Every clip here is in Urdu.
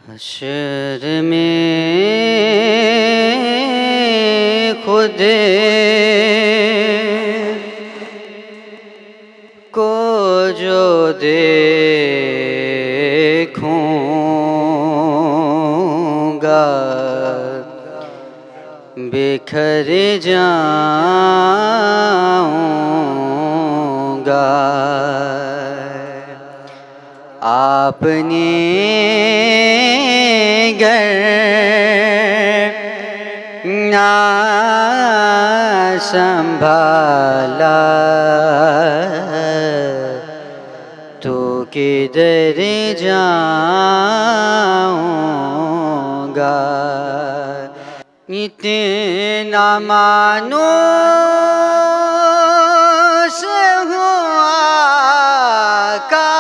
حشر میں خود کو جو دیکھوں گا بکھر جاؤں گا۔ آپ نے گر نہ سنبھالا تو کدھر جاؤں گا۔ اتنا مانوس ہوں آقا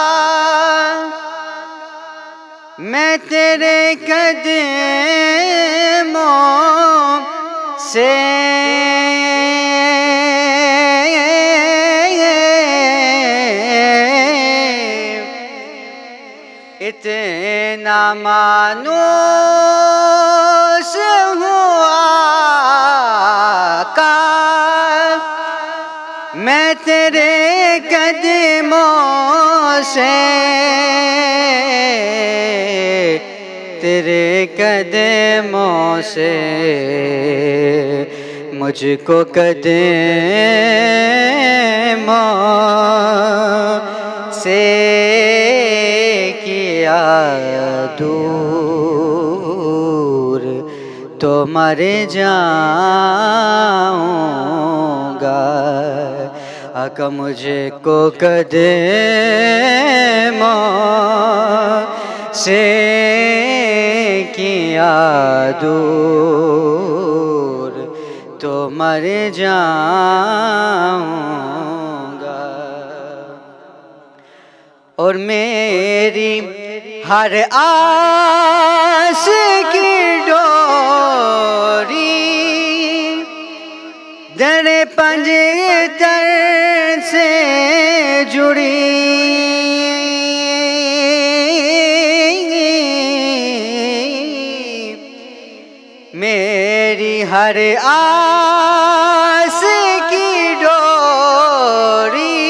میں تیرے قدموں سے، اتنا مانوس ہوں آقا میں تیرے قدموں سے، تیرے قدموں سے مجھ کو قدموں سے کیا دور تو مر جاؤں گا۔ آقا مجھے کو قدموں سے کیا دور تو مر جاؤں گا۔ اور میری ہر آس کی ڈوری در پنجتر سے جڑی، میری ہر آس کی ڈوری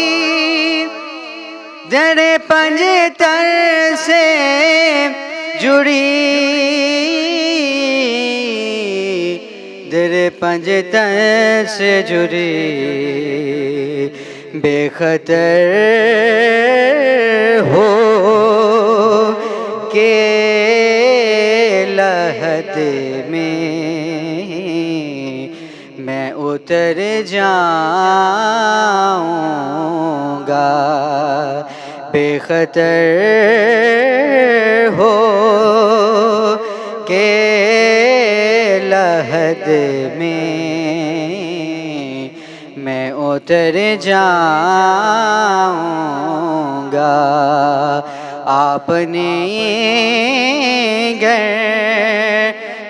در پنجتر سے جڑی، در پنجتر سے جڑی، بے خطر ہو کے لحد میں میں اتر جاؤں گا۔ بے خطر ہو کے لحد میں میں اتر جاؤں گا۔ آپ نے گر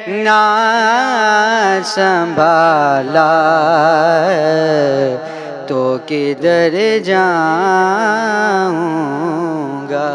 نہ سنبھالا تو کدھر جاؤں گا۔